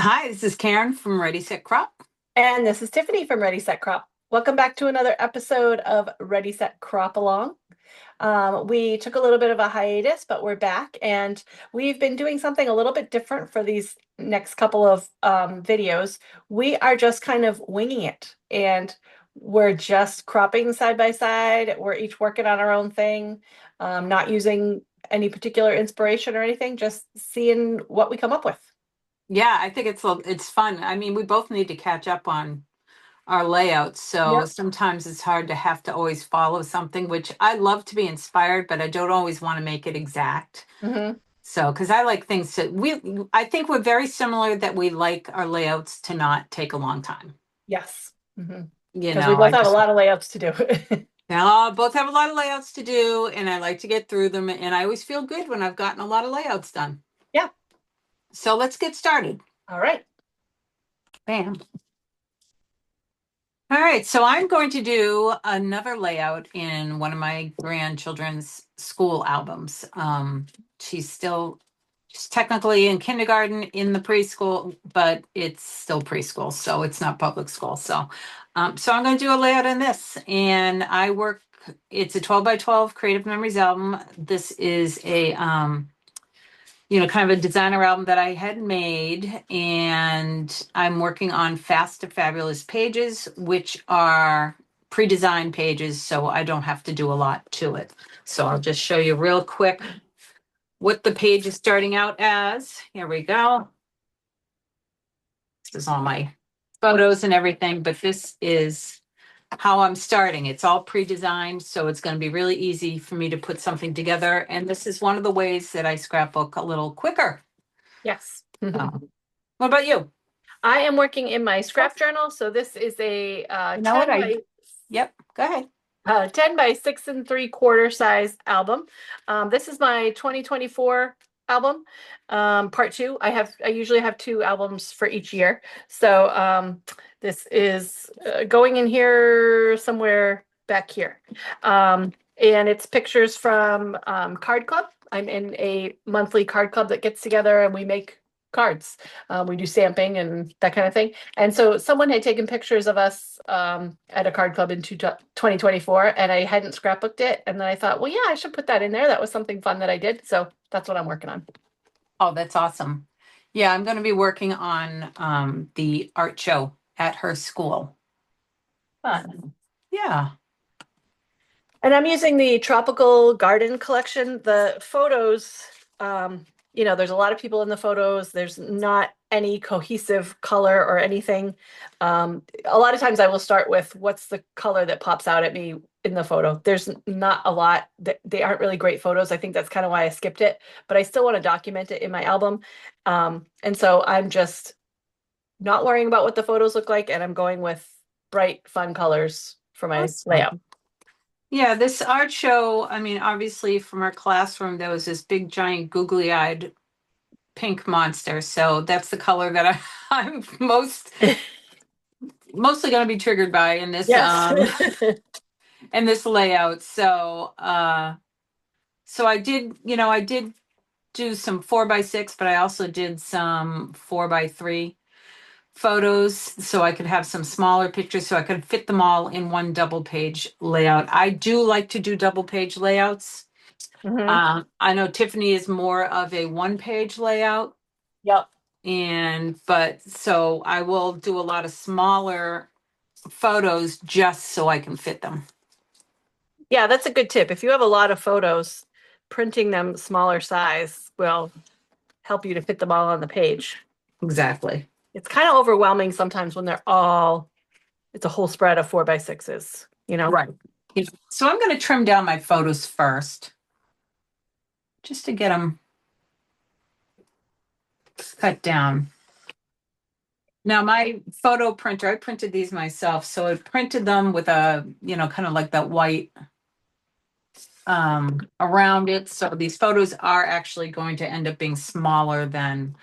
Hi, this is Karen from Ready Set Crop. And this is Tiffany from Ready Set Crop. Welcome back to another episode of Ready Set Crop Along. We took a little bit of a hiatus, but we're back and we've been doing something a little bit different for these next couple of videos. We are just kind of winging it and we're just cropping side by side. We're each working on our own thing, not using any particular inspiration or anything, just seeing what we come up with. Yeah, I think it's fun. I mean, we both need to catch up on our layouts, so Yep. sometimes it's hard to have to always follow something, which I love to be inspired, but I don't always want to make it exact. Hmm. So, because I like things to I think we're very similar that we like our layouts to not take a long time. Yes. Hmm. You Because we know, I both have a just lot of layouts to do. now both have a lot of layouts to do, and I like to get through them, and I always feel good when I've gotten a lot of layouts done. Yeah. So let's get started. All right. Bam. All right, so I'm going to do another layout in one of my grandchildren's school albums. She's technically in kindergarten in the preschool, but it's still preschool, so it's not public school. So I'm going to do a layout in this, and it's a 12 by 12 Creative Memories album. This is kind of a designer album that I had made, and I'm working on Fast to Fabulous pages, which are pre-designed pages, so I don't have to do a lot to it. So I'll just show you real quick what the page is starting out as. Here we go. This is all my photos and everything, but this is how I'm starting. It's all pre-designed, so it's going to be really easy for me to put something together. And this is one of the ways that I scrapbook a little quicker. Yes. What about you? I am working in my scrap journal. So this is a You know what? Yep, go ahead. 10 by 6 3/4 size album. This is my 2024 album, part two. I usually have two albums for each year. So this is going in here somewhere back here. And it's pictures from Card Club. I'm in a monthly card club that gets together and we make cards. We do stamping and that kind of thing. And so someone had taken pictures of us at a card club in 2024, and I hadn't scrapbooked it. And then I thought, well, yeah, I should put that in there. That was something fun that I did. So that's what I'm working on. Oh, that's awesome. Yeah, I'm going to be working on the art show at her school. Fun. Yeah. And I'm using the Tropical Garden collection. The photos, there's a lot of people in the photos. There's not any cohesive color or anything. A lot of times I will start with what's the color that pops out at me in the photo. There's not a lot. They aren't really great photos. I think that's kind of why I skipped it, but I still want to document it in my album. And so I'm just not worrying about what the photos look like, and I'm going with bright, fun colors for my layout. Awesome. Yeah, this art show, I mean, obviously from our classroom, there was this big, giant, googly-eyed pink monster. So that's the color that I'm mostly going to be triggered by in this Yes. in this layout. So I did do some 4 by 6, but I also did some 4 by 3 photos so I could have some smaller pictures so I could fit them all in one double page layout. I do like to do double page layouts. Hmm. I know Tiffany is more of a one page layout, Yep. but so I will do a lot of smaller photos just so I can fit them. Yeah, that's a good tip. If you have a lot of photos, printing them smaller size will help you to fit them all on the page. Exactly. It's kind of overwhelming sometimes when it's a whole spread of 4 by 6s. Right. So I'm going to trim down my photos first just to get them cut down. Now, my photo printer, I printed these myself. So I printed them with kind of like that white around it. So these photos are actually going to end up being smaller than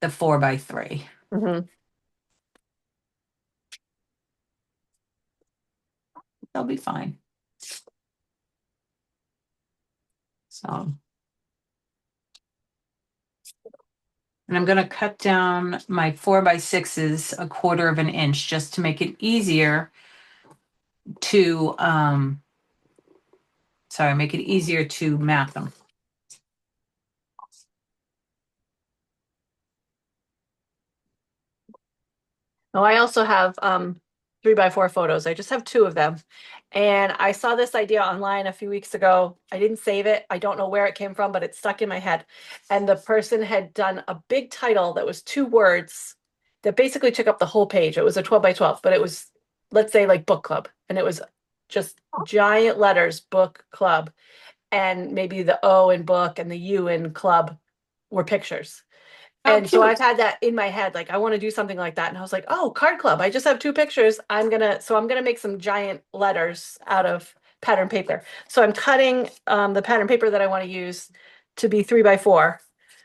the 4 by 3. Hmm. They'll be fine. So And I'm going to cut down my 4x6s a quarter of an inch just to make it easier to, make it easier to map them. Oh, I also have 3x4 photos. I just have two of them. And I saw this idea online a few weeks ago. I didn't save it. I don't know where it came from, but it stuck in my head. And the person had done a big title that was two words that basically took up the whole page. It was a 12x12, but it was, let's say, like book club. And it was just giant letters, book club. And maybe the O in book and the U in club were pictures. Oh, And so cute. I've had that in my head, like I want to do something like that. And I was like, oh, card club. I just have two pictures. I'm gonna make some giant letters out of pattern paper. So I'm cutting the pattern paper that I want to use to be 3x4.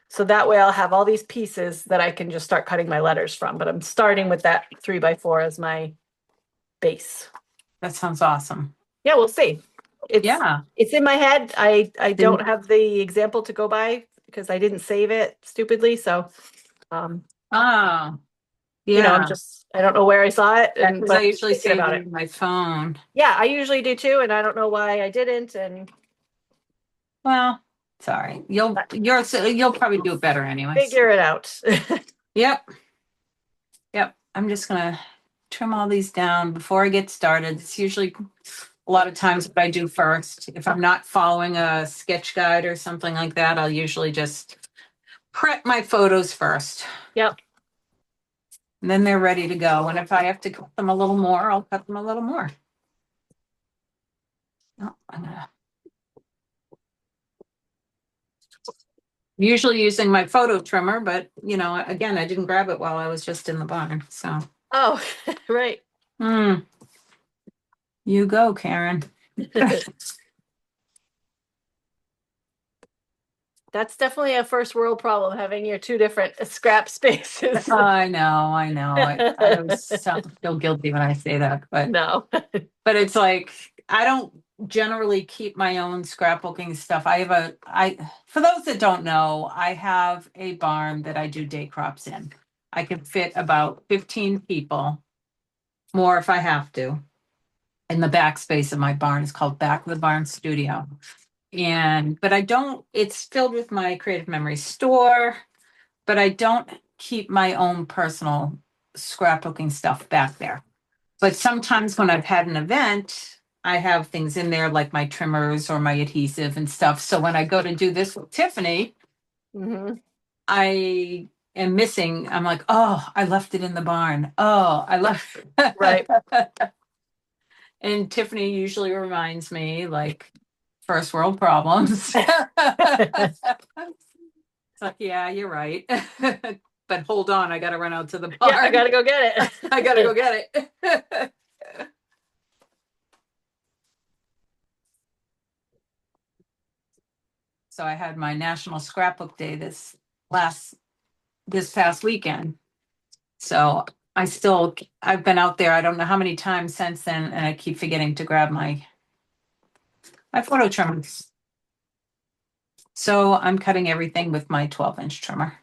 So that way I'll have all these pieces that I can just start cutting my letters from. But I'm starting with that 3x4 as my base. That sounds awesome. Yeah, we'll see. Yeah. It's in my head. I don't Didn't, have the example to go by because I didn't save it stupidly. So um oh, I'm yeah. just, I don't know where I saw it, and Because I but usually thinking save about it it. in my phone. Yeah, I usually do too, and I don't know why I didn't. And Well, sorry. You'll probably do it better anyways. figure it out. Yep. Yep. I'm just gonna trim all these down before I get started. It's usually a lot of times what I do first. If I'm not following a sketch guide or something like that, I'll usually just prep my photos first. Yep. And then they're ready to go. And if I have to cut them a little more, I'll cut them a little more. Oh, I'm usually using my photo trimmer, but again, I didn't grab it while I was just in the barn. So, Oh, right. You go, Karen. That's definitely a first world problem, having your two different scrap spaces. I know, I know. I always feel guilty when I say that, but No. it's like I don't generally keep my own scrapbooking stuff. For those that don't know, I have a barn that I do day crops in. I can fit about 15 people, more if I have to, in the back space of my barn. It's called Back of the Barn Studio. But I don't, it's filled with my creative memory store, but I don't keep my own personal scrapbooking stuff back there. But sometimes when I've had an event, I have things in there like my trimmers or my adhesive and stuff. So when I go to do this with Tiffany, Hmm. I am missing. I'm like, oh, I left it in the barn. Oh, I left. Right. And Tiffany usually reminds me, like, first world problems. It's like, yeah, you're right. But hold on, I got to run out to the Yeah, I barn. gotta go get it. I got to go get it. So I had my National Scrapbook Day this past weekend. So I've been out there, I don't know how many times since then, and I keep forgetting to grab my photo trimmers. So I'm cutting everything with my 12-inch trimmer.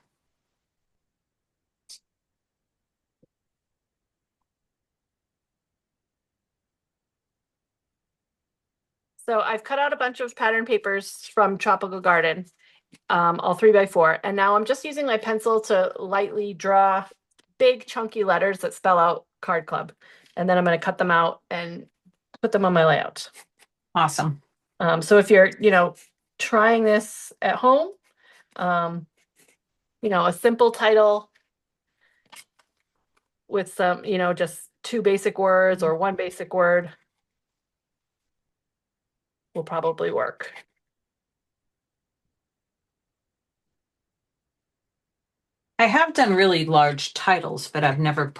So I've cut out a bunch of pattern papers from Tropical Garden, all 3x4. And now I'm just using my pencil to lightly draw big chunky letters that spell out Card Club. And then I'm going to cut them out and put them on my layout. Awesome. So if you're, trying this at home, um, a simple title with some, just two basic words or one basic word will probably work. I have done really large titles, but I've never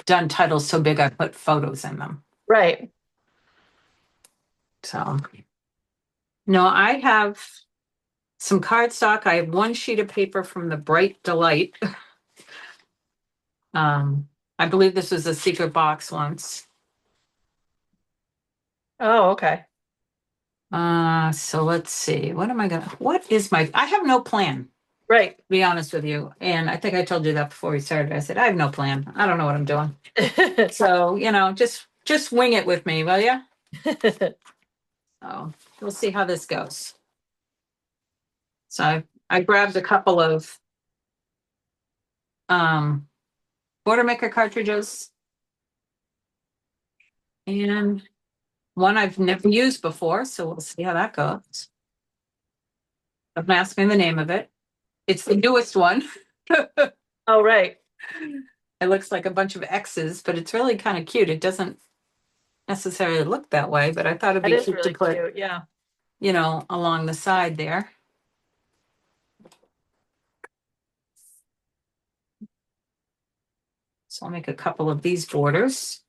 done titles so big I put photos in them. Right. So, no, I have some cardstock. I have one sheet of paper from the Bright Delight. I believe this was a secret box once. Oh, okay. So let's see. What is I have no plan. Right. to be honest with you. And I think I told you that before we started. I said, I have no plan. I don't know what I'm doing. So, just wing it with me, will you? So we'll see how this goes. So I grabbed a couple of um border maker cartridges and one I've never used before, so we'll see how that goes. I'm asking the name of it. It's the newest one. Oh, right. It looks like a bunch of X's, but it's really kind of cute. It doesn't necessarily look that way, but I thought it'd That be is cute to really put, cute. Yeah. along the side there. So I'll make a couple of these borders.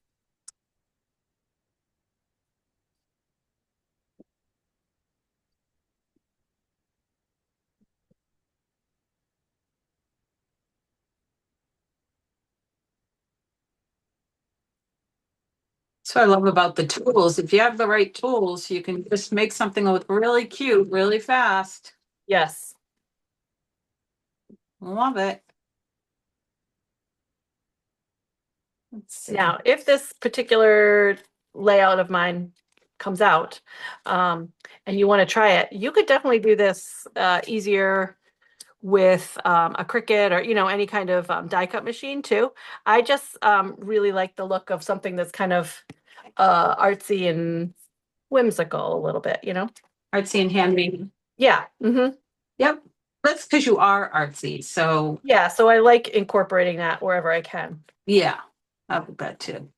So I love about the tools. If you have the right tools, you can just make something look really cute, really fast. Yes. Love it. Let's see. Now, if this particular layout of mine comes out, and you want to try it, you could definitely do this easier with a Cricut or any kind of die cut machine too. I just really like the look of something that's kind of artsy and whimsical a little bit. Artsy and handmade. Yeah. Yep. That's because you are artsy. So Yeah, so I like incorporating that wherever I can. yeah, I would bet too.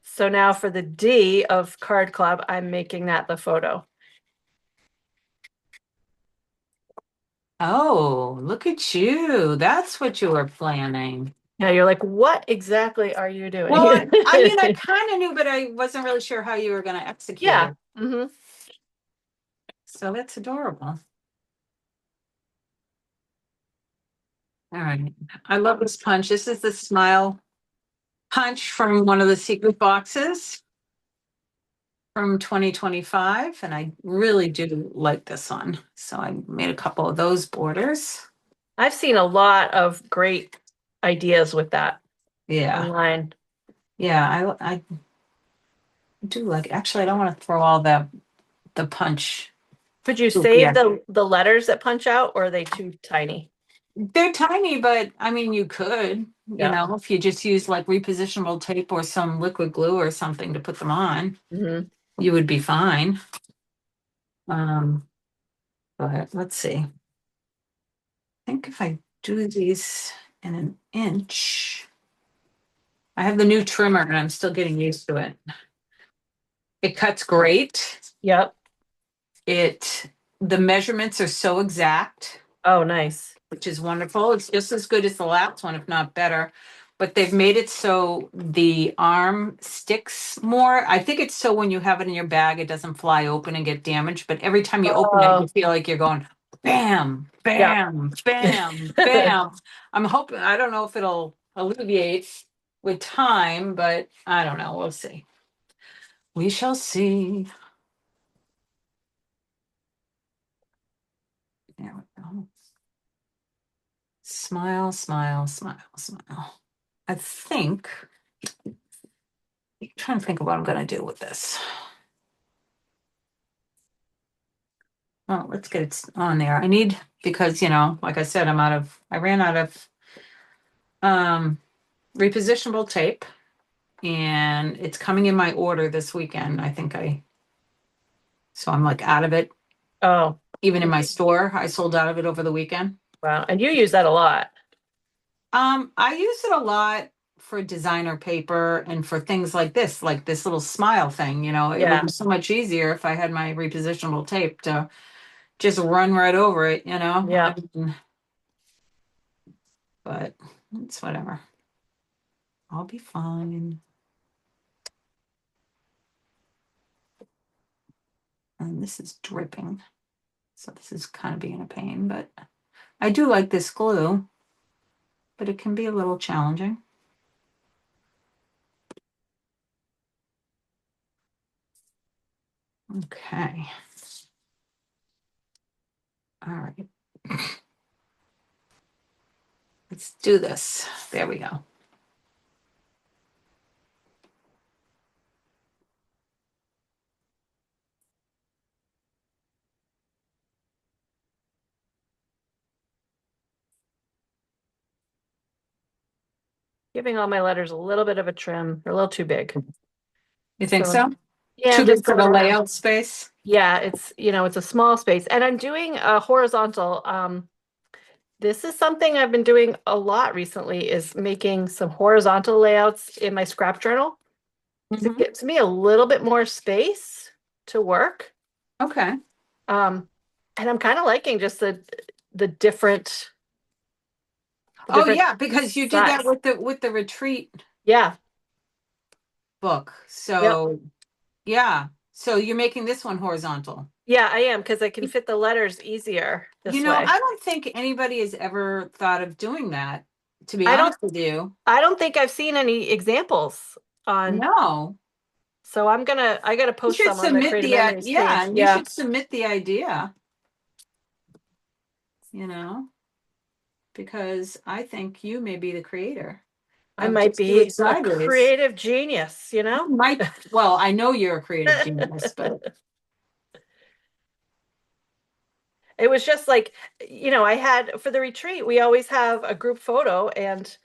So now for the D of Card Club, I'm making that the photo. Oh, look at you. That's what you were planning. Yeah, you're like, what exactly are you Well, doing? I mean, I kind of knew, but I wasn't really sure how you were going to execute Yeah. it. Hmm. So that's adorable. All right. I love this punch. This is the smile punch from one of the secret boxes from 2025. And I really do like this one. So I made a couple of those borders. I've seen a lot of great ideas with that Yeah. online. Yeah. I do like, actually, I don't want to throw all the punch. Could you Oop, save yeah. the letters that punch out, or are they too tiny? They're tiny, but I mean, you could, Yeah. if you just use like repositionable tape or some liquid glue or something to put them on, Hmm. you would be fine. Um, but let's see. I think if I do these in an inch, I have the new trimmer and I'm still getting used to it. It cuts great. Yep. The measurements are so exact, Oh, nice. which is wonderful. It's just as good as the last one, if not better. But they've made it so the arm sticks more. I think it's so when you have it in your bag, it doesn't fly open and get damaged. But every time you open it, you Oh, feel like you're going bam, yep. bam, bam, bam. I'm hoping, I don't know if it'll alleviate with time, but I don't know. We'll see. We shall see. There we go. Smile, smile, smile, smile. I think, I'm trying to think of what I'm going to do with this. Oh, let's get it on there. I need, because, like I said, I ran out of um, repositionable tape and it's coming in my order this weekend. So I'm like out of it. Oh, Even in my store, I sold out of it over the weekend. wow. And you use that a lot. I use it a lot for designer paper and for things like this little smile thing, it would Yeah. be so much easier if I had my repositionable tape to just run right over it. Yeah. But it's whatever. I'll be fine. And this is dripping. So this is kind of being a pain, but I do like this glue, but it can be a little challenging. Okay. All right. Let's do this. There we go. Giving all my letters a little bit of a trim. They're a little too big. You think So so? yeah, Too I'm big just for going the around. layout space? Yeah, it's, it's a small space. And I'm doing a horizontal. This is something I've been doing a lot recently is making some horizontal layouts in my scrap journal. It Mhm. gives me a little bit more space to work. Okay. Um, and I'm kind of liking just the different the Oh different yeah, because you did that size. with the retreat Yeah. book. Yep. So yeah. So you're making this one horizontal. Yeah, I am because I can fit the letters easier You this know, way. I don't think anybody has ever thought of doing that, to be I don't honest with you. I don't think I've seen any examples on, No. so I gotta You post should some on the submit Creative the Memories yeah, page. and you Yeah, should submit the idea, you know, because I think you may be the creator I of might Just Do It be a Sideways. creative genius, you know? You might, well, I know you're a creative genius, but It was just like, I had for the retreat, we always have a group photo and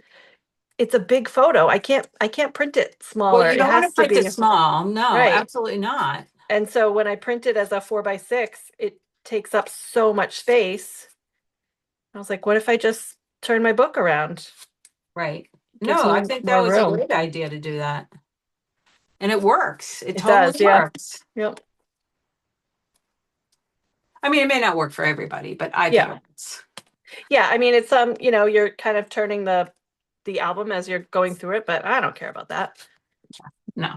it's a big photo. I can't print it well, smaller. you It don't want has to to print it be small. No, right. absolutely not. And so when I print it as a 4x6, it takes up so much space. I was like, what if I just turn my book around? Right. It gives No, I me think that more was a room. great idea to do that. And it works. It It totally does, yeah. works. Yep. I mean, it may not work for everybody, but I think it Yeah. works. Yeah. I mean, it's you're kind of turning the album as you're going through it, but I don't care about that. No.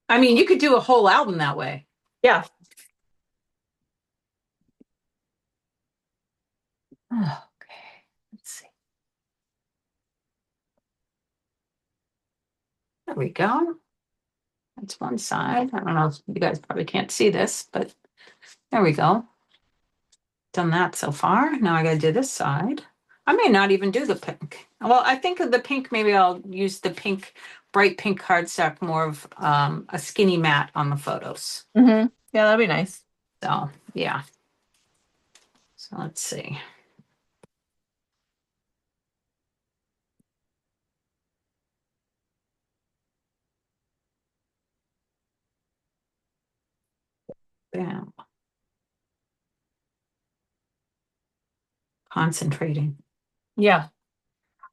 I mean, you could do a whole album that way. Yeah. Okay. Let's see. There we go. That's one side. I don't know if you guys probably can't see this, but there we go. Done that so far. Now I gotta do this side. I may not even do the pink. Well, I think of the pink, maybe I'll use the pink, bright pink cardstock, more of a skinny matte on the photos. Yeah, that'd be nice. So yeah. So let's see. Bam. Concentrating. Yeah.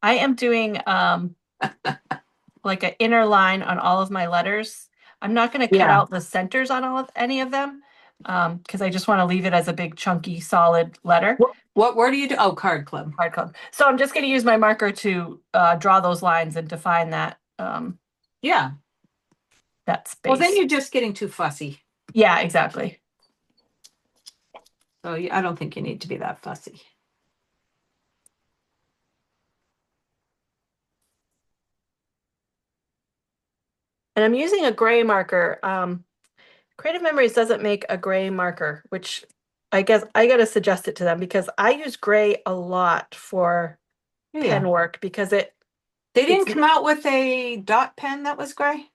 I am doing like an inner line on all of my letters. I'm not going to cut Yeah. out the centers on any of them because I just want to leave it as a big chunky solid letter. What word do you do? Oh, card club. Hard code. So I'm just going to use my marker to draw those lines and define Yeah. that Well, then space. you're just getting too fussy. Yeah, exactly. So I don't think you need to be that fussy. And I'm using a gray marker. Creative Memories doesn't make a gray marker, which I guess I got to suggest it to them because I use gray a lot for Yeah. pen work because They it's didn't come out with a dot pen that was gray?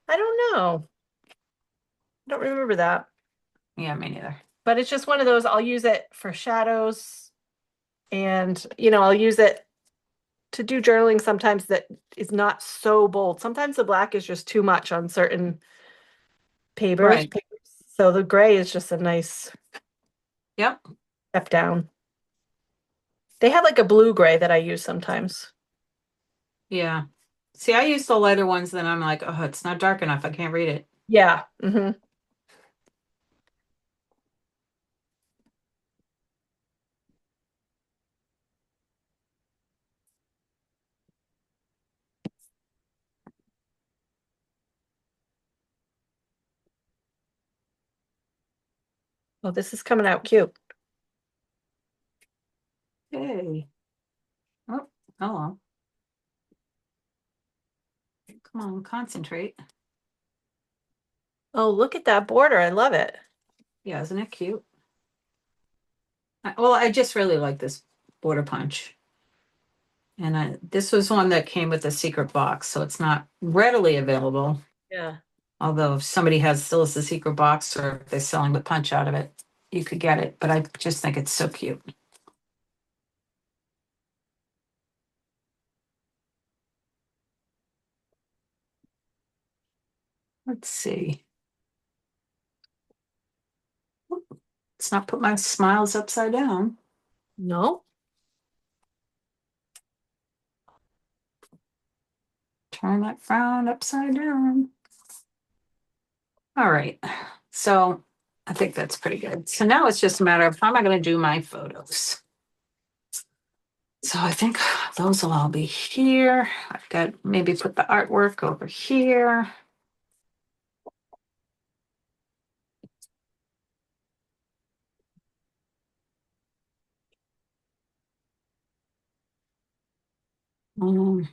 I don't know. I don't remember that. Yeah, me neither. But it's just one of those, I'll use it for shadows and, I'll use it to do journaling sometimes that is not so bold. Sometimes the black is just too much on certain papers. Right. So the gray is just a nice Yep. step down. They have like a blue gray that I use sometimes. Yeah. See, I use the lighter ones, then I'm like, oh, it's not dark enough. I can't read it. Yeah. Well, this is coming out cute. Hey. Oh, hello. Come on, concentrate. Oh, look at that border. I love it. Yeah, isn't it cute? Well, I just really like this border punch. And this was one that came with a secret box, so it's not readily available. Yeah. Although if somebody has still has the secret box or if they're selling the punch out of it, you could get it. But I just think it's so cute. Let's see. Let's not put my smiles upside down. No? Turn that frown upside down. All right. So I think that's pretty good. So now it's just a matter of how am I going to do my photos? So I think those will all be here. I've got maybe put the artwork over here. Um,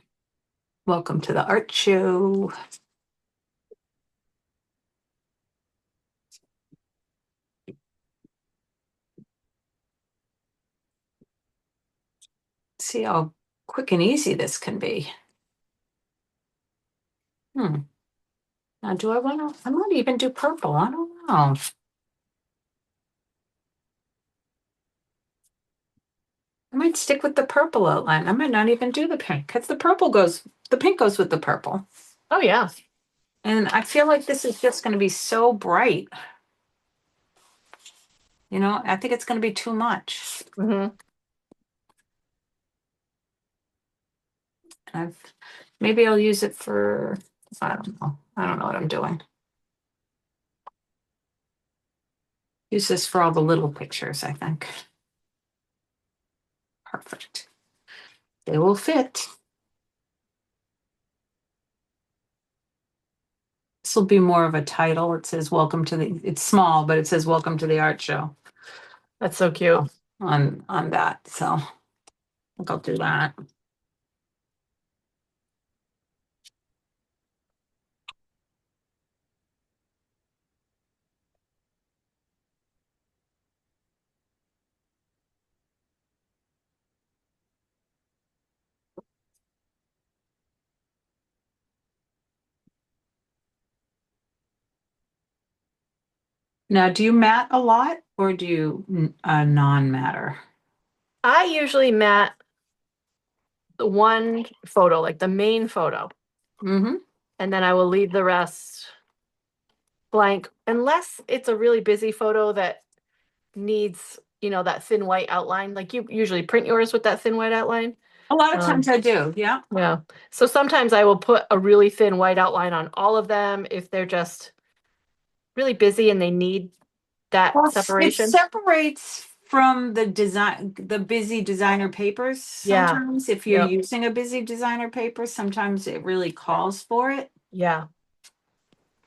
welcome to the art show. See how quick and easy this can be. Hmm. Now, do I want to? I might even do purple. I don't know. I might stick with the purple outline. I might not even do the pink because the pink goes with the purple. Oh, yeah. And I feel like this is just going to be so bright. You know, I think it's going to be too much. Mm-hmm. I've maybe I'll use it for, I don't know. I don't know what I'm doing. Use this for all the little pictures, I think. Perfect. They will fit. This will be more of a title. It says welcome to the, it's small, but it says welcome to the art show That's so cute. on that. So I think I'll do that. Now, do you mat a lot or do you non-matter? I usually mat the one photo, like the main photo, Mm-hmm. and then I will leave the rest blank unless it's a really busy photo that needs, that thin white outline. Like you usually print yours with that thin white outline. A lot of Um, times I do, yeah. yeah. So sometimes I will put a really thin white outline on all of them if they're just really busy and they need that Well, it separation. separates from the busy designer papers Yeah. sometimes. If you're Yep. using a busy designer paper, sometimes it really calls for it, Yeah.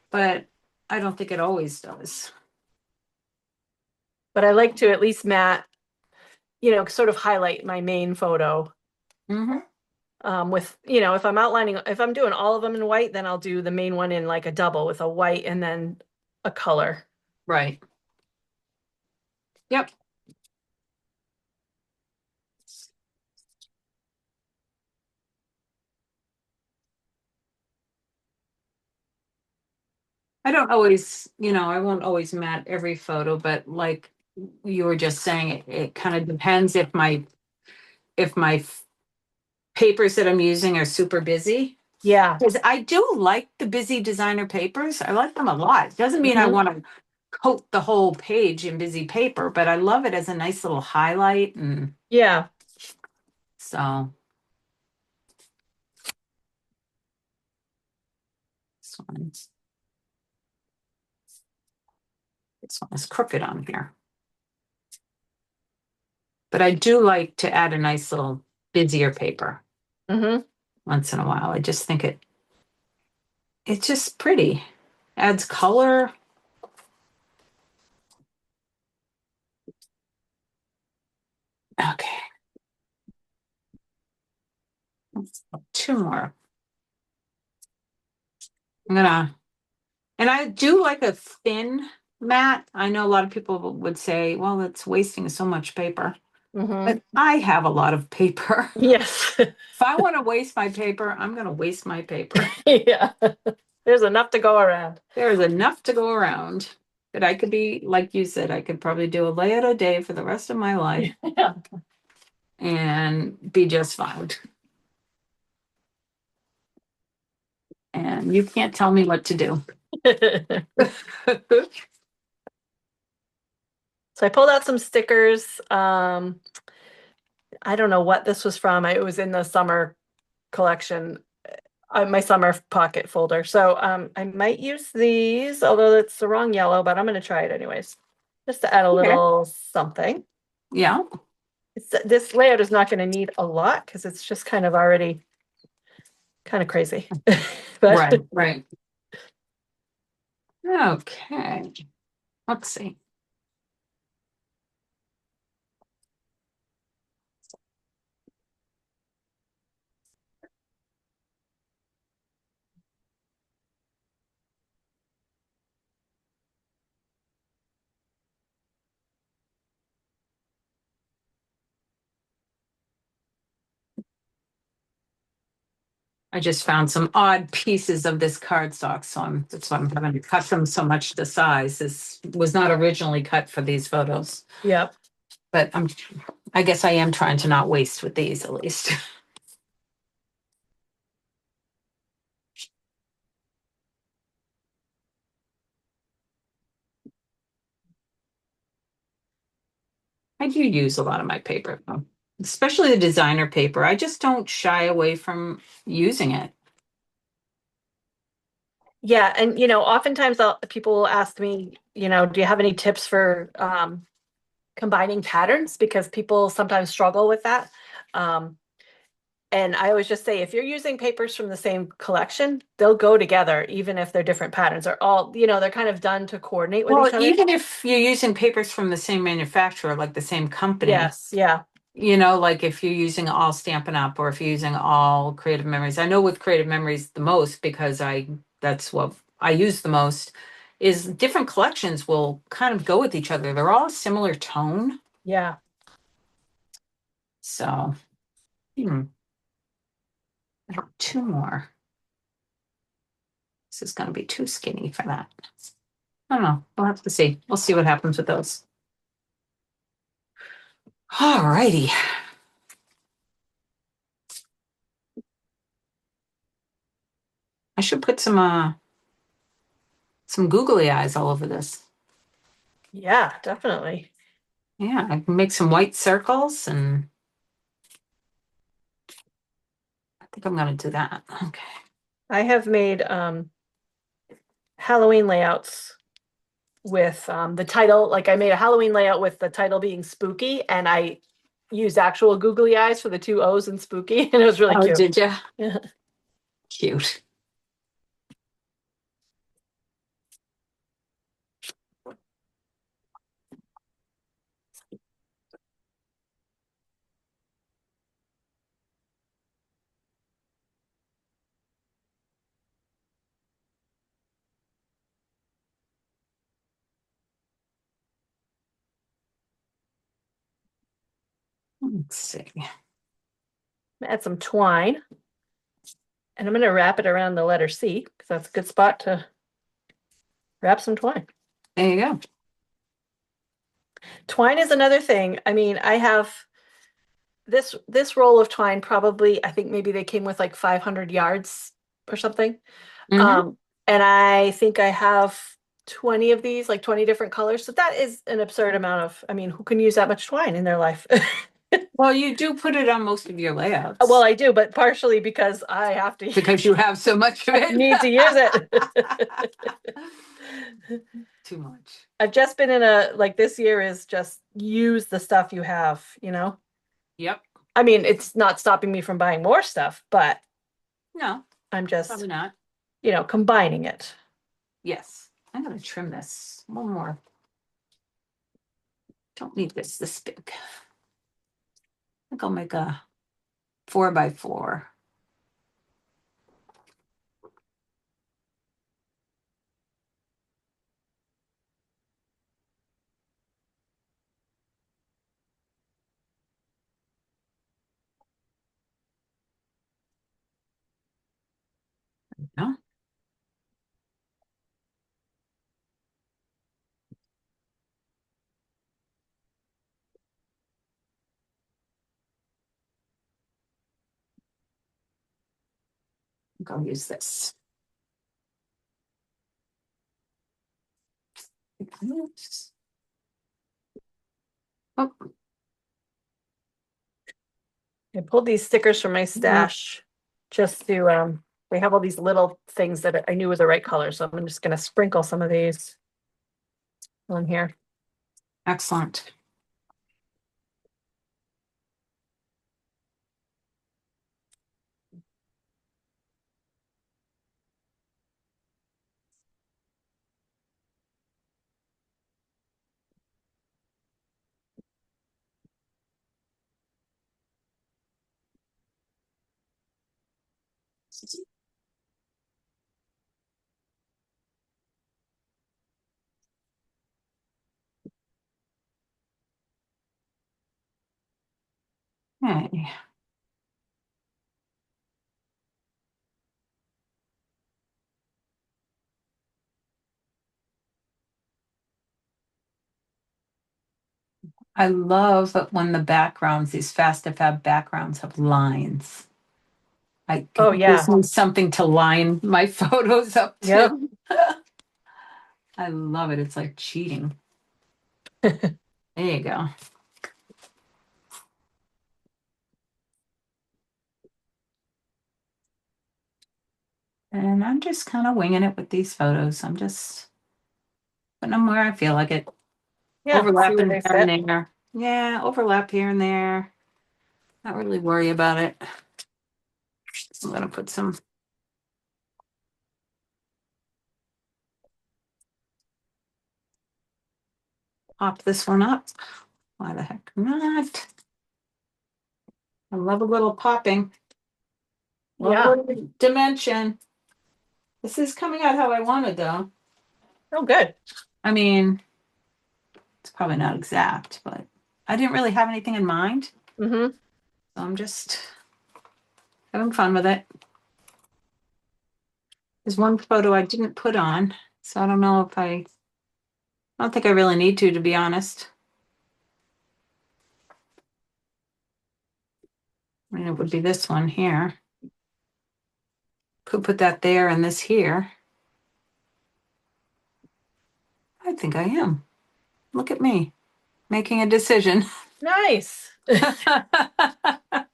but I don't think it always does. But I like to at least mat, sort of highlight my main photo. Mm-hmm. With, if I'm doing all of them in white, then I'll do the main one in like a double with a white and then a color. Right. Yep. I don't always, I won't always mat every photo, but like you were just saying, it kind of depends if my papers that I'm using are super busy. Yeah. Because I do like the busy designer papers. I like them a lot. Doesn't mean I Mhm. want to coat the whole page in busy paper, but I love it as a nice little highlight. And Yeah. so this one, this one is crooked on here. But I do like to add a nice little busier paper Hmm. once in a while. I just think it's just pretty. Adds color. Okay. Two more. I'm gonna, and I do like a thin Matt, I know a lot of people would say, well, that's wasting so much paper. Hmm. But I have a lot of paper. Yes. If I want to waste my paper, I'm going to waste my paper. Yeah. There's enough to go around. There is enough to go around that I could be, like you said, I could probably do a layout a day for the rest of my life Yeah. and be just fine. And you can't tell me what to do. So I pulled out some stickers. I don't know what this was from. It was in the summer collection, my summer pocket folder. So I might use these, although it's the wrong yellow, but I'm going to try it anyways, just to add a Okay. little something. Yeah. This layout is not going to need a lot because it's just kind of already kind of crazy. But Right. Right. Okay. Let's see. I just found some odd pieces of this cardstock, so that's why I'm having to cut them so much to size. This was not originally cut for these photos, yeah, but I guess I am trying to not waste with these at least. I do use a lot of my paper, though, especially the designer paper. I just don't shy away from using it. yeah, and oftentimes people will ask me, do you have any tips for combining patterns because people sometimes struggle with that. Um, and I always just say if you're using papers from the same collection, they'll go together, even if they're different patterns. They're all, they're kind of done to coordinate with Well, each other. even if you're using papers from the same manufacturer, like the same company, Yes, yeah, like if you're using all Stampin' Up or if you're using all Creative Memories. I know with Creative Memories the most because that's what I use the most, is different collections will kind of go with each other. They're all a similar tone. yeah. So, hmm, I have two more. This is going to be too skinny for that. I don't know. We'll have to see. We'll see what happens with those. All righty. I should put some googly eyes all over this. Yeah, definitely. Yeah, I can make some white circles and I think I'm gonna do that. Okay. I have made Halloween layouts with the title. Like I made a Halloween layout with the title being spooky, and I used actual googly eyes for the two O's in spooky, and it was really Oh, cute. did you? Yeah. Cute. Let's see. Add some twine, and I'm going to wrap it around the letter C because that's a good spot to wrap some twine. There you go. Twine is another thing. I mean, I have this roll of twine probably, I think maybe they came with like 500 yards or something. Hmm. And I think I have 20 of these, like 20 different colors. So that is an absurd amount of, I mean, who can use that much twine in their life? Well, you do put it on most of your Well, layouts I do, but partially because I have to because you have so much of it. need to use it. Too much. I've just been in a like this year is just use the stuff you have. Yep. I mean, it's not stopping me from buying more stuff, but No, I'm just, probably not. combining it. Yes. I'm gonna trim this one more. Don't need this big. I think I'll make a 4x4. I'll go use this. Oops. Oh, I pulled these stickers from my stash just to, we have all these little things that I knew were the right color, so I'm just gonna sprinkle some of these on here. excellent. Okay. I love when the backgrounds, these Fab backgrounds have lines. Oh, It yeah. gives me something to line my photos up Yep. to. I love it. It's like cheating. There you go. And I'm just kind of winging it with these photos. I'm just putting them where I feel like it. Yeah, see where Overlapping they here and sit. there. Yeah, overlap here and there. Not really worry about it. I'm gonna put some. Pop this one up. Why the heck not? I love a little popping. Love a Yeah. little dimension. This is coming out how I wanted though. Oh, good. I mean, it's probably not exact, but I didn't really have anything in mind. Mm-hmm. So I'm just having fun with it. There's one photo I didn't put on, so I don't know if I don't think I really need to be honest. I mean, it would be this one here. Could put that there and this here. I think I am. Look at me making a decision. Nice. Oh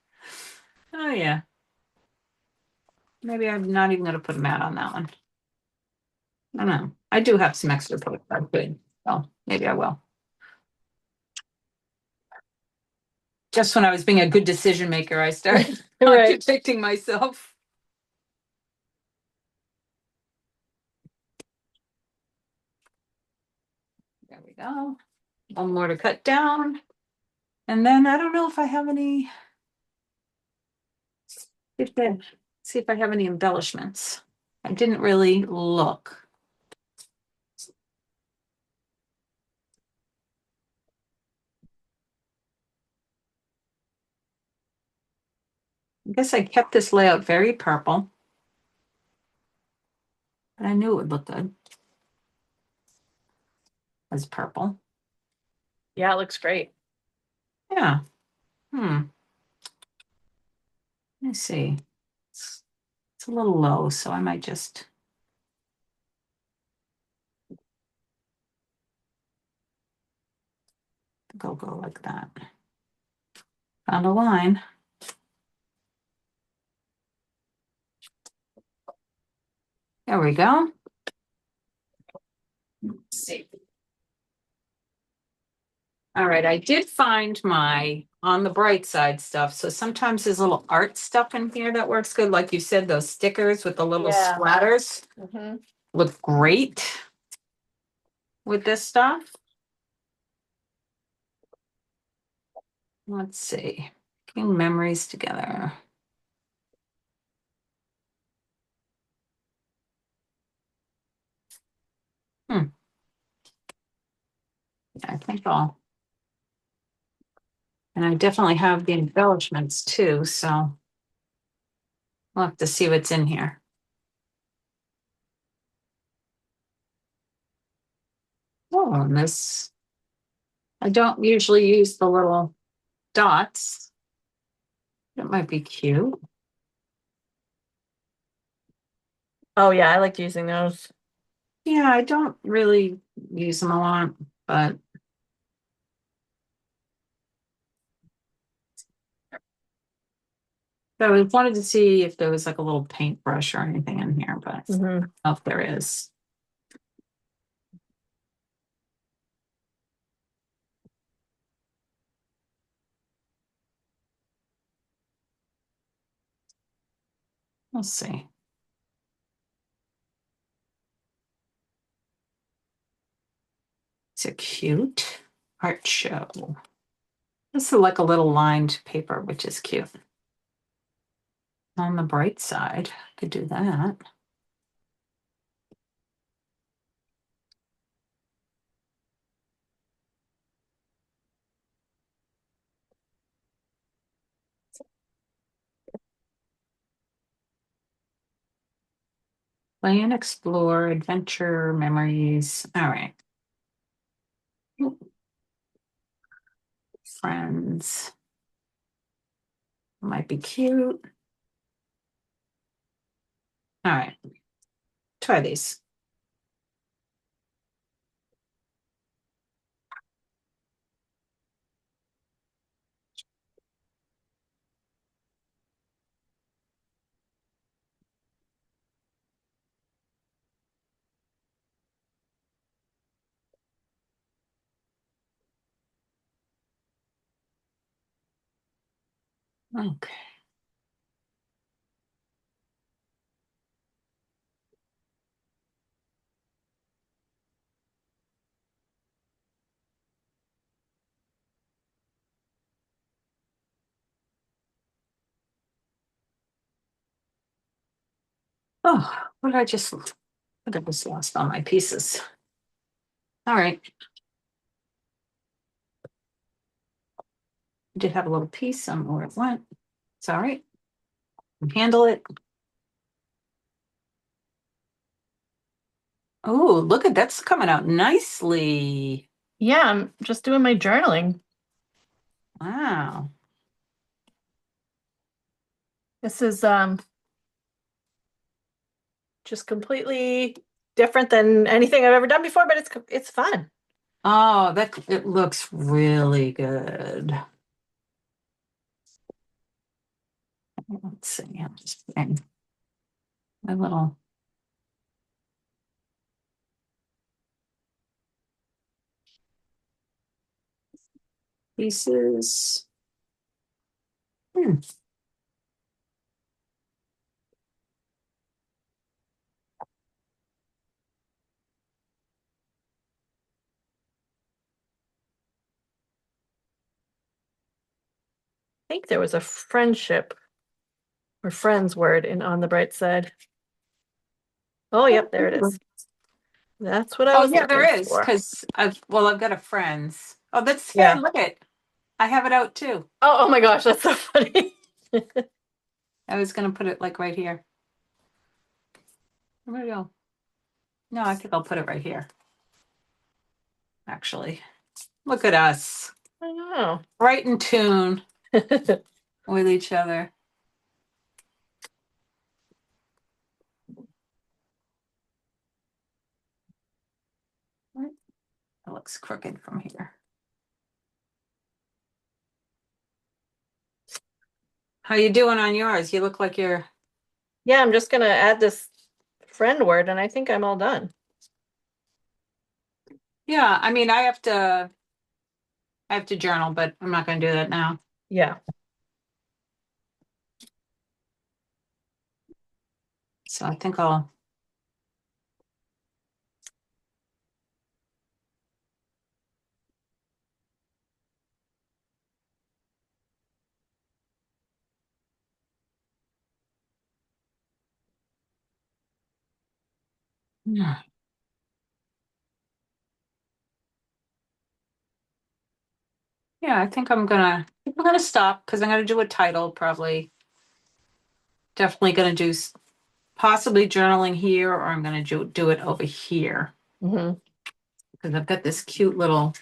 yeah. Maybe I'm not even going to put a mat on that one. I don't know. I do have some extra postcard good. So maybe I will. Just when I was being a good decision maker, I started Right. contradicting myself. There we go. One more to cut down. And then I don't know if I have any, see if I have any embellishments. I didn't really look. I guess I kept this layout very purple. But I knew it would look good as purple. Yeah, it looks great. Yeah. Let me see. It's a little low, so I might just go like that. Found a line. There we go. Let's see. All right, I did find my on the bright side stuff. So sometimes there's little art stuff in here that works good. Like you said, those stickers with the little Yeah. splatters Mm-hmm. look great with this stuff. Let's see. Putting memories together. Hmm. Yeah, I think I'll. And I definitely have the embellishments too, so we'll have to see what's in here. Oh, and this, I don't usually use the little dots. It might be cute. Oh yeah, I liked using those. Yeah, I don't really use them a lot, but so I wanted to see if there was like a little paintbrush or anything in here, but I don't Hmm. know if there is. We'll see. It's a cute art show. This is like a little lined paper, which is cute. On the bright side, I could do that. Play and explore, adventure, memories. All right. Friends. Might be cute. All right. Try these. Okay. Oh, what did I just look? I think I just lost all my pieces. All right. I did have a little piece. I don't know where it went. It's all right. Handle it. Oh, look at that's coming out nicely. Yeah, I'm just doing my journaling. Wow. This is just completely different than anything I've ever done before, but it's fun. Oh, that it looks really good. Let's see. I'm just putting my little pieces. Hmm. I think there was a friendship or friends word in on the bright side. Oh, yep, there it is. That's what I Oh was yeah, there looking is for. because I've got a friend's. Oh, that's hey, Yeah. look it. I have it out too. Oh my gosh, that's so funny. I was gonna put it like right here. Where'd it go? No, I think I'll put it right here. Actually, look at us, I know. right in tune with each other. It looks crooked from here. How you doing on yours? You look like you're. Yeah, I'm just gonna add this friend word and I think I'm all done. Yeah, I mean, I have to journal, but I'm not gonna do that now. Yeah. So I think I'll. Yeah, I think I'm gonna stop because I'm gonna do a title probably. Definitely gonna do possibly journaling here, or I'm gonna do it over here Hmm. because I've got this cute little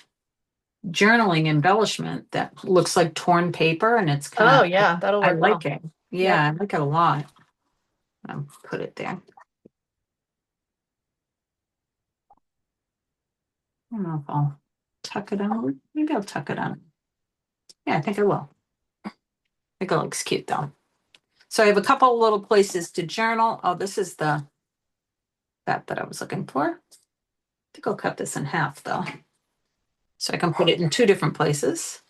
journaling embellishment that looks like torn paper, and it's Oh I, yeah, that'll I work like well. it. Yep. Yeah, I like it a lot. I'll put it there. I don't know if I'll tuck it on. Maybe I'll tuck it on. Yeah, I think I will. I think it looks cute though. So I have a couple little places to journal. Oh, this is the that I was looking for. I think I'll cut this in half though. So I can put it in two different places.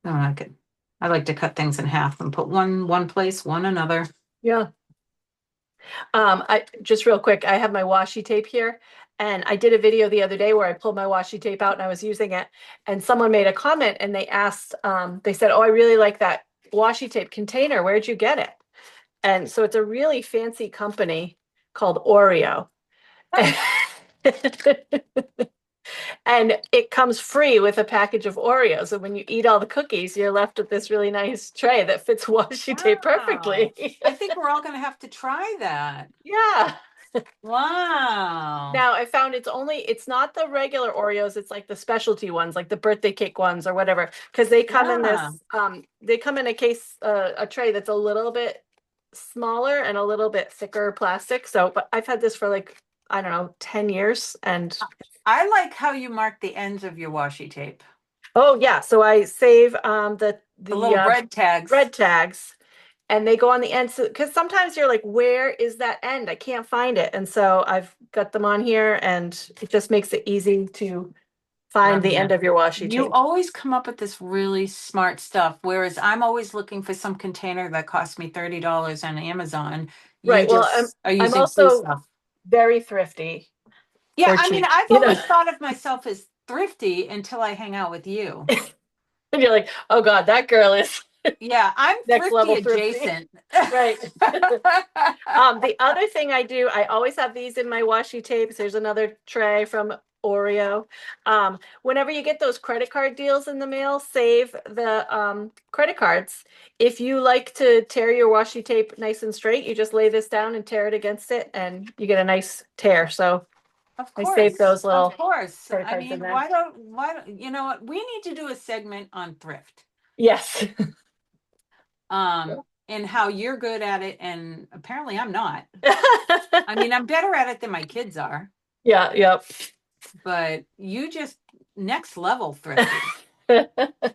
Oh, I could. I like to cut things in half and put one place, one another. Yeah. I just real quick, I have my washi tape here, and I did a video the other day where I pulled my washi tape out and I was using it, and someone made a comment and they asked, they said, "Oh, I really like that washi tape container. Where'd you get it?" And so it's a really fancy company called Oreo. And it comes free with a package of Oreos. And when you eat all the cookies, you're left with this really nice tray that fits washi tape Wow. perfectly. I think we're all going to have to try that. Yeah. Wow. Now I found it's not the regular Oreos, it's like the specialty ones, like the birthday cake ones or whatever, because they come in Yeah. this, they come in a case, a tray that's a little bit smaller and a little bit thicker plastic. So, but I've had this for like, I don't know, 10 years. And I like how you mark the ends of your washi tape. oh yeah, so I save The little red tags. red tags, and they go on the end. So, because sometimes you're like, where is that end? I can't find it. And so I've got them on here, and it just makes it easy to find Love the end that. of your washi You tape. always come up with this really smart stuff, whereas I'm always looking for some container that cost me $30 on Amazon. You Right. Well, just are I'm using free also stuff. very thrifty Yeah, or I mean, cheap, I've you know. always thought of myself as thrifty until I hang out with you. And you're like, oh God, that girl is Yeah, I'm next thrifty level thrifty. adjacent. Right. The other thing I do, I always have these in my washi tapes. There's another tray from Oreo. Whenever you get those credit card deals in the mail, save the credit cards. If you like to tear your washi tape nice and straight, you just lay this down and tear it against it, and you get a nice tear. So Of I save course, those of little course. credit I cards in mean, there. you know what? We need to do a segment on thrift. Yes. And how you're good at it, and apparently I'm not. I mean, I'm better at it than my kids are, Yeah, yep. but you just next level thrifty.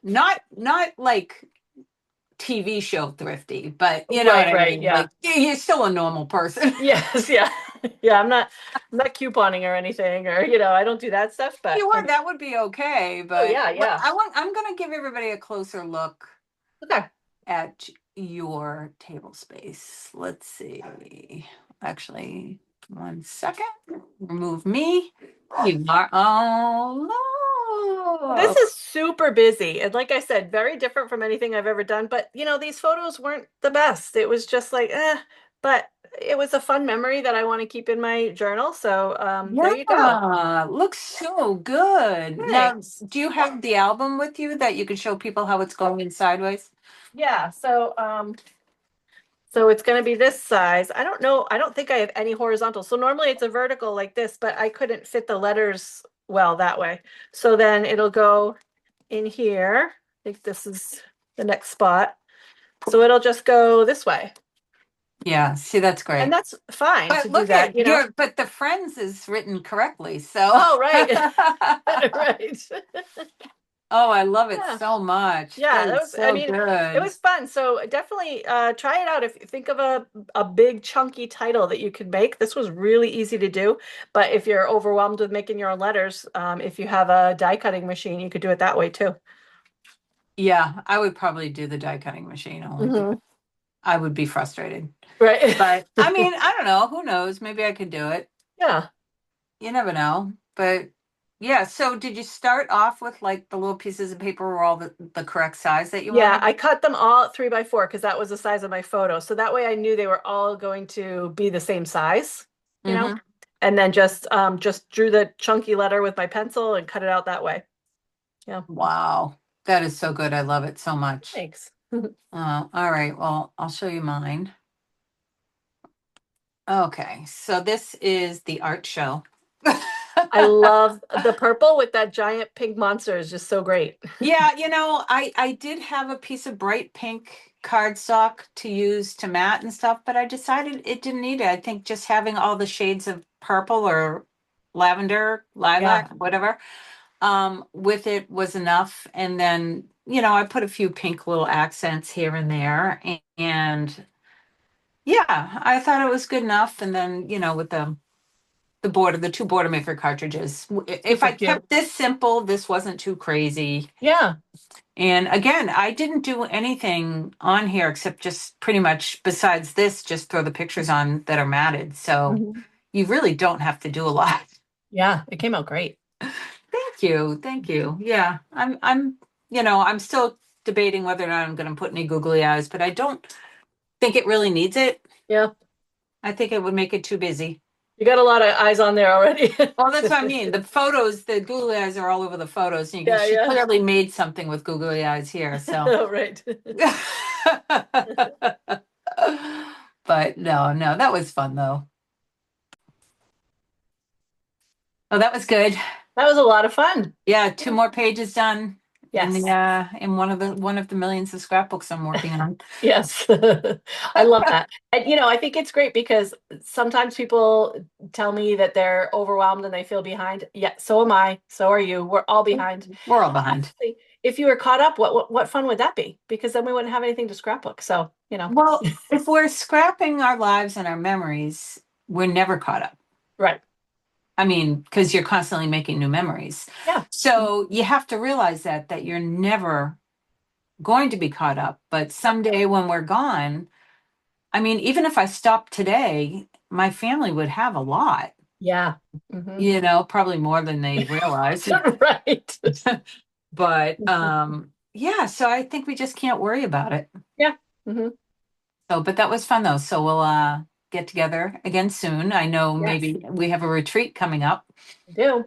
Not like TV show thrifty, but you know what Right, I right, mean? yeah. Like you're still a normal person. Yes, yeah. Yeah, I'm not couponing or anything, or I don't do that stuff, but You were, that would be okay, oh but yeah, yeah. I'm gonna give everybody a closer look Okay. at your table space. Let's see. Actually, one second. Remove me. You are. Oh, This look. is super busy. And like I said, very different from anything I've ever done. But these photos weren't the best. It was just like, but it was a fun memory that I want to keep in my journal. So there you go. Yeah, looks so good. Now, Thanks. do you have the album with you that you can show people how it's going in sideways? Yeah, so it's going to be this size. I don't know. I don't think I have any horizontal. So normally it's a vertical like this, but I couldn't fit the letters well that way. So then it'll go in here. I think this is the next spot. So it'll just go this way. Yeah, see, that's And great. that's fine to But do look that, at your, but the Friends is written correctly. So, Oh, right. Right. oh, I love it Yeah. so much. Yeah, That that is was, I so mean, it good. was fun. So definitely try it out. If you think of a big chunky title that you could make, this was really easy to do. But if you're overwhelmed with making your own letters, if you have a die cutting machine, you could do it that way too. Yeah, I would probably do the die cutting machine only because Hmm. I would be frustrated. Right. But I mean, I don't know. Who knows? Maybe I could do it. Yeah. You never know. But yeah, so did you start off with like the little pieces of paper were all the correct size that you Yeah, wanted? I cut them all 3x4 because that was the size of my photo. So that way I knew they were all going to be the same size, you know, Mm-hmm. and then just drew the chunky letter with my pencil and cut it out that way. Yeah. Wow. That is so good. I love it so much. Thanks. All right. Well, I'll show you mine. Okay. So this is the art show. I love the purple with that giant pink monster is just so great. Yeah, I did have a piece of bright pink cardstock to use to mat and stuff, but I decided it didn't need it. I think just having all the shades of purple are lavender, Yeah. lilac, whatever, with it was enough. And then, I put a few pink little accents here and there. And yeah, I thought it was good enough. And then, with the two border maker cartridges. If Super I cute. kept this simple, this wasn't too crazy. Yeah. And again, I didn't do anything on here except just pretty much besides this, just throw the pictures on that are matted. So Mhm. you really don't have to do a lot. Yeah, it came out great. Thank you. Thank you. Yeah. I'm still debating whether or not I'm going to put any googly eyes, but I don't think it really needs it. Yeah. I think it would make it too busy. You got a lot of eyes on there already. Well, that's what I mean. The photos, the googly eyes are all over the photos. And Yeah, she yeah. clearly made something with googly eyes here. So, Oh, right. but no, that was fun though. Oh, that was good. That was a lot of fun. Yeah, two more pages done in Yes. in one of the millions of scrapbooks I'm working on. Yes. I love that. And I think it's great because sometimes people tell me that they're overwhelmed and they feel behind. Yeah, so am I. So are you. We're all behind. We're all behind. Honestly, if you were caught up, what fun would that be? Because then we wouldn't have anything to scrapbook. So, Well, if we're scrapping our lives and our memories, we're never caught up. right. I mean, because you're constantly making new memories. Yeah. So you have to realize that you're never going to be caught up. But someday when we're gone, I mean, even if I stopped today, my family would have a lot, Yeah. Hmm. probably more than they realize. Right. But yeah, so I think we just can't worry about it. Yeah. Hmm. So, but that was fun though. So we'll get together again soon. I know Yes, maybe we have a retreat coming up, I do.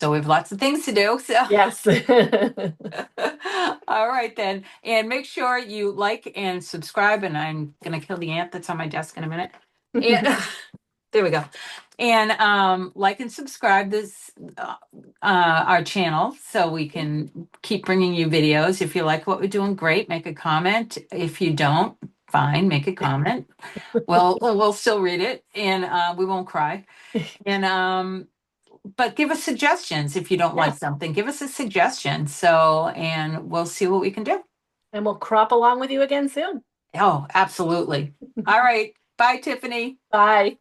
so we have lots of things to do. So Yes. all right then. And make sure you like and subscribe. And I'm gonna kill the ant that's on my desk in a minute. And there we go. And like and subscribe this our channel so we can keep bringing you videos. If you like what we're doing, great. Make a comment. If you don't, fine. Make a comment. We'll still read it, and we won't cry. And but give us suggestions if you don't like Yes. something. Give us a suggestion. So, and we'll see what we can do. And we'll crop along with you again soon. Oh, absolutely. All right. Bye, Tiffany. Bye.